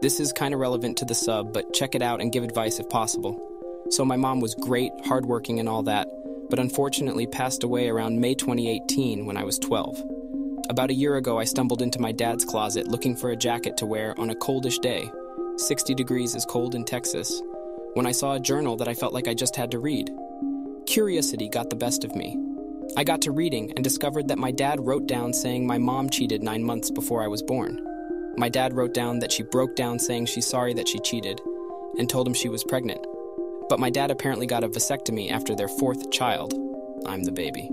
This is kind of relevant to the sub, but check it out and give advice if possible. So my mom was great, hardworking and all that, but unfortunately passed away around May 2018 when I was 12. About a year ago, I stumbled into my dad's closet looking for a jacket to wear on a coldish day. 60 degrees is cold in Texas. When I saw a journal that I felt like I just had to read. Curiosity got the best of me. I got to reading and discovered that my dad wrote down saying my mom cheated 9 months before I was born. My dad wrote down that she broke down saying she's sorry that she cheated and told him she was pregnant. But my dad apparently got a vasectomy after their 4th child. I'm the baby.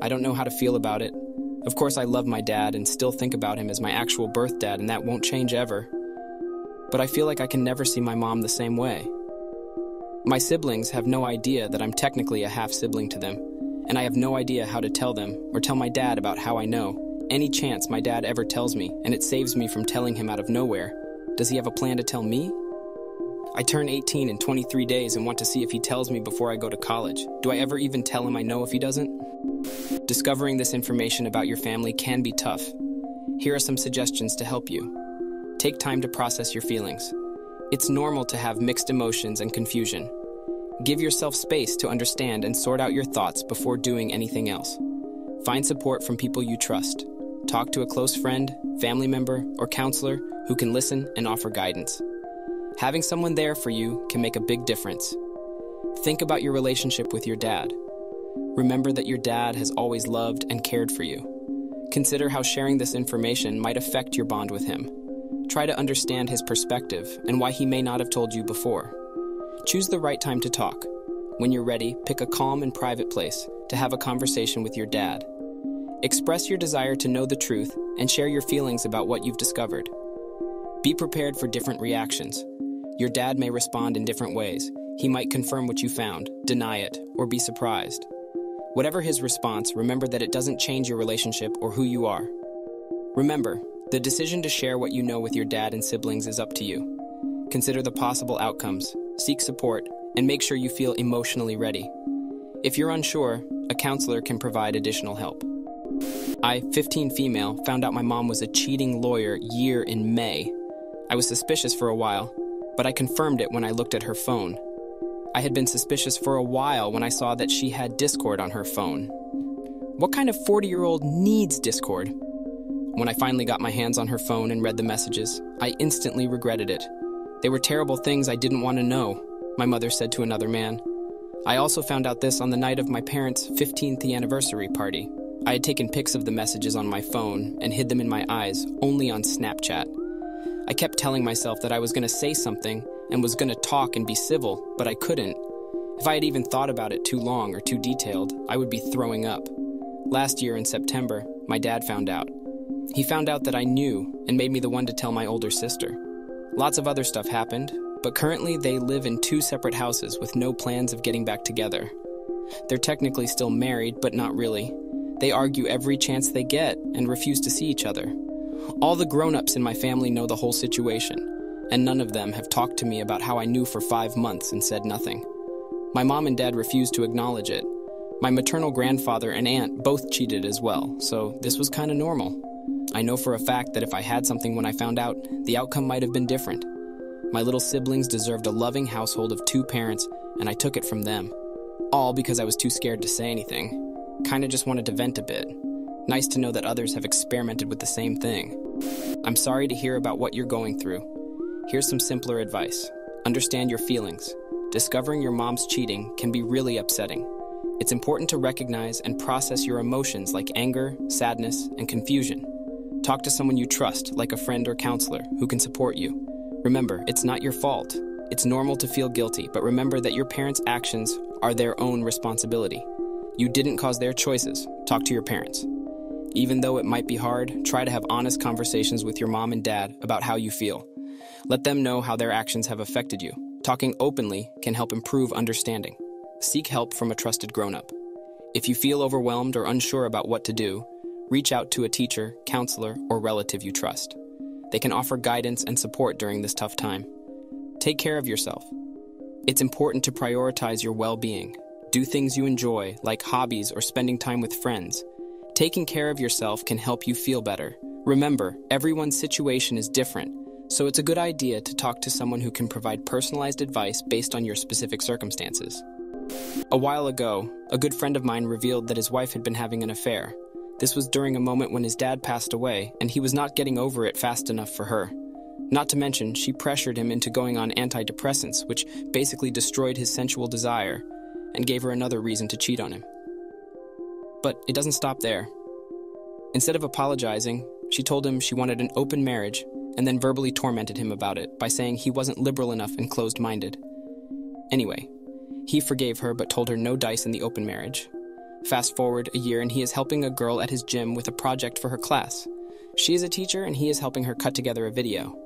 I don't know how to feel about it. Of course, I love my dad and still think about him as my actual birth dad, and that won't change ever. But I feel like I can never see my mom the same way. My siblings have no idea that I'm technically a half-sibling to them, and I have no idea how to tell them or tell my dad about how I know. Any chance my dad ever tells me, and it saves me from telling him out of nowhere. Does he have a plan to tell me? I turn 18 in 23 days and want to see if he tells me before I go to college. Do I ever even tell him I know if he doesn't? Discovering this information about your family can be tough. Here are some suggestions to help you. Take time to process your feelings. It's normal to have mixed emotions and confusion. Give yourself space to understand and sort out your thoughts before doing anything else. Find support from people you trust. Talk to a close friend, family member, or counselor who can listen and offer guidance. Having someone there for you can make a big difference. Think about your relationship with your dad. Remember that your dad has always loved and cared for you. Consider how sharing this information might affect your bond with him. Try to understand his perspective and why he may not have told you before. Choose the right time to talk. When you're ready, pick a calm and private place to have a conversation with your dad. Express your desire to know the truth and share your feelings about what you've discovered. Be prepared for different reactions. Your dad may respond in different ways. He might confirm what you found, deny it, or be surprised. Whatever his response, remember that it doesn't change your relationship or who you are. Remember, the decision to share what you know with your dad and siblings is up to you. Consider the possible outcomes, seek support, and make sure you feel emotionally ready. If you're unsure, a counselor can provide additional help. I, 15 female, found out my mom was a cheating lawyer in May. I was suspicious for a while, but I confirmed it when I looked at her phone. I had been suspicious for a while when I saw that she had Discord on her phone. What kind of 40-year-old needs Discord? When I finally got my hands on her phone and read the messages, I instantly regretted it. They were terrible things I didn't want to know, my mother said to another man. I also found out this on the night of my parents' 15th anniversary party. I had taken pics of the messages on my phone and hid them in my eyes, only on Snapchat. I kept telling myself that I was going to say something and was going to talk and be civil, but I couldn't. If I had even thought about it too long or too detailed, I would be throwing up. Last year in September, my dad found out. He found out that I knew and made me the one to tell my older sister. Lots of other stuff happened, but currently they live in 2 separate houses with no plans of getting back together. They're technically still married, but not really. They argue every chance they get and refuse to see each other. All the grown-ups in my family know the whole situation, and none of them have talked to me about how I knew for 5 months and said nothing. My mom and dad refused to acknowledge it. My maternal grandfather and aunt both cheated as well, so this was kind of normal. I know for a fact that if I had something when I found out, the outcome might have been different. My little siblings deserved a loving household of 2 parents, and I took it from them. All because I was too scared to say anything. Kinda just wanted to vent a bit. Nice to know that others have experimented with the same thing. I'm sorry to hear about what you're going through. Here's some simpler advice. Understand your feelings. Discovering your mom's cheating can be really upsetting. It's important to recognize and process your emotions like anger, sadness, and confusion. Talk to someone you trust, like a friend or counselor, who can support you. Remember, it's not your fault. It's normal to feel guilty, but remember that your parents' actions are their own responsibility. You didn't cause their choices. Talk to your parents. Even though it might be hard, try to have honest conversations with your mom and dad about how you feel. Let them know how their actions have affected you. Talking openly can help improve understanding. Seek help from a trusted grown-up. If you feel overwhelmed or unsure about what to do, reach out to a teacher, counselor, or relative you trust. They can offer guidance and support during this tough time. Take care of yourself. It's important to prioritize your well-being. Do things you enjoy, like hobbies or spending time with friends. Taking care of yourself can help you feel better. Remember, everyone's situation is different, So it's a good idea to talk to someone who can provide personalized advice based on your specific circumstances. A while ago, a good friend of mine revealed that his wife had been having an affair. This was during a moment when his dad passed away, and he was not getting over it fast enough for her. Not to mention, she pressured him into going on antidepressants, which basically destroyed his sensual desire and gave her another reason to cheat on him. But it doesn't stop there. Instead of apologizing, she told him she wanted an open marriage and then verbally tormented him about it by saying he wasn't liberal enough and closed-minded. Anyway, he forgave her but told her no dice in the open marriage. Fast forward a year and he is helping a girl at his gym with a project for her class. She is a teacher and he is helping her cut together a video.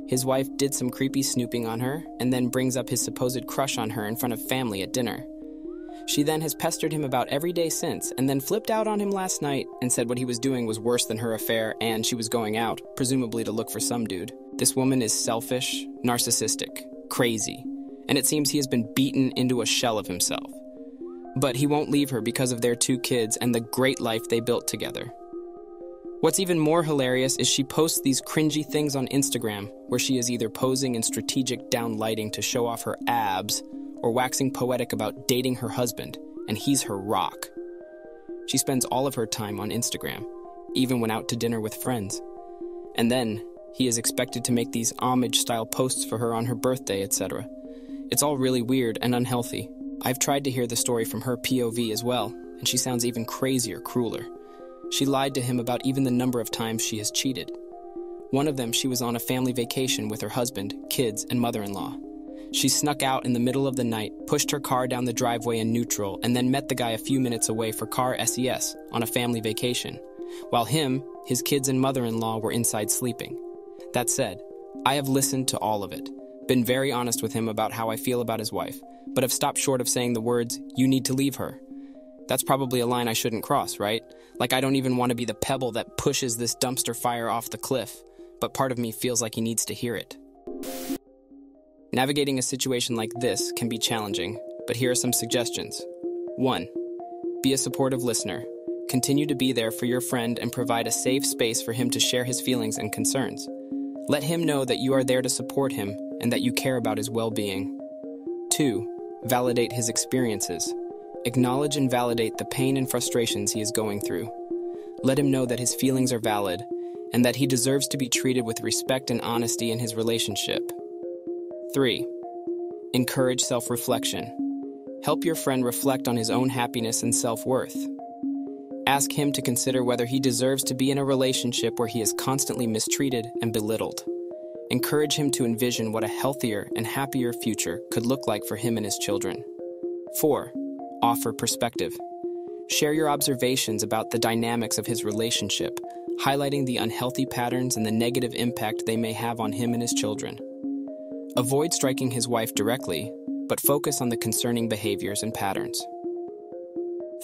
His wife did some creepy snooping on her and then brings up his supposed crush on her in front of family at dinner. She then has pestered him about every day since and then flipped out on him last night and said what he was doing was worse than her affair and she was going out, presumably to look for some dude. This woman is selfish, narcissistic, crazy, and it seems he has been beaten into a shell of himself. But he won't leave her because of their 2 kids and the great life they built together. What's even more hilarious is she posts these cringy things on Instagram where she is either posing in strategic down lighting to show off her abs or waxing poetic about dating her husband, and he's her rock. She spends all of her time on Instagram, even when out to dinner with friends. And then, he is expected to make these homage-style posts for her on her birthday, etc. It's all really weird and unhealthy. I've tried to hear the story from her POV as well, and she sounds even crazier, crueler. She lied to him about even the number of times she has cheated. One of them, she was on a family vacation with her husband, kids, and mother-in-law. She snuck out in the middle of the night, pushed her car down the driveway in neutral, and then met the guy a few minutes away for car SES on a family vacation, while him, his kids, and mother-in-law were inside sleeping. That said, I have listened to all of it, been very honest with him about how I feel about his wife, but have stopped short of saying the words, "You need to leave her." That's probably a line I shouldn't cross, right? Like I don't even want to be the pebble that pushes this dumpster fire off the cliff, but part of me feels like he needs to hear it. Navigating a situation like this can be challenging, but here are some suggestions. 1. Be a supportive listener. Continue to be there for your friend and provide a safe space for him to share his feelings and concerns. Let him know that you are there to support him and that you care about his well-being. 2. Validate his experiences. Acknowledge and validate the pain and frustrations he is going through. Let him know that his feelings are valid and that he deserves to be treated with respect and honesty in his relationship. 3. Encourage self-reflection. Help your friend reflect on his own happiness and self-worth. Ask him to consider whether he deserves to be in a relationship where he is constantly mistreated and belittled. Encourage him to envision what a healthier and happier future could look like for him and his children. 4. Offer perspective. Share your observations about the dynamics of his relationship, highlighting the unhealthy patterns and the negative impact they may have on him and his children. Avoid striking his wife directly, but focus on the concerning behaviors and patterns.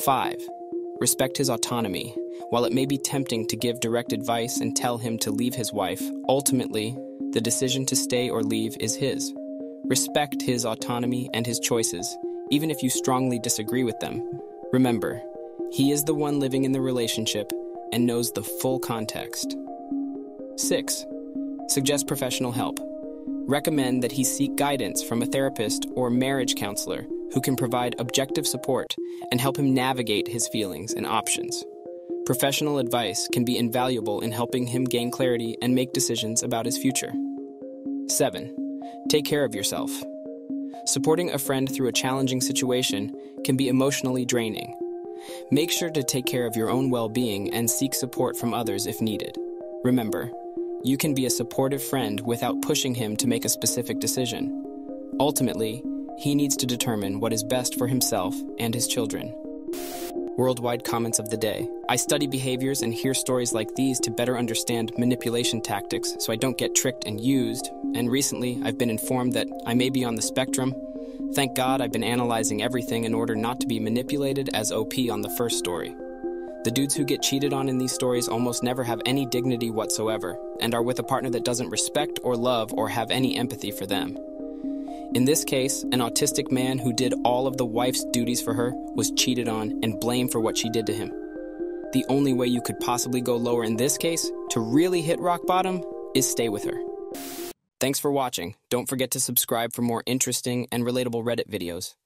5. Respect his autonomy. While it may be tempting to give direct advice and tell him to leave his wife, ultimately, the decision to stay or leave is his. Respect his autonomy and his choices, even if you strongly disagree with them. Remember, he is the one living in the relationship and knows the full context. 6. Suggest professional help. Recommend that he seek guidance from a therapist or marriage counselor who can provide objective support and help him navigate his feelings and options. Professional advice can be invaluable in helping him gain clarity and make decisions about his future. 7. Take care of yourself. Supporting a friend through a challenging situation can be emotionally draining. Make sure to take care of your own well-being and seek support from others if needed. Remember, you can be a supportive friend without pushing him to make a specific decision. Ultimately, he needs to determine what is best for himself and his children. Worldwide comments of the day. I study behaviors and hear stories like these to better understand manipulation tactics so I don't get tricked and used, and recently I've been informed that I may be on the spectrum. Thank God I've been analyzing everything in order not to be manipulated as OP on the first story. The dudes who get cheated on in these stories almost never have any dignity whatsoever, and are with a partner that doesn't respect or love or have any empathy for them. In this case, an autistic man who did all of the wife's duties for her was cheated on and blamed for what she did to him. The only way you could possibly go lower in this case, to really hit rock bottom, is stay with her. Thanks for watching. Don't forget to subscribe for more interesting and relatable Reddit videos.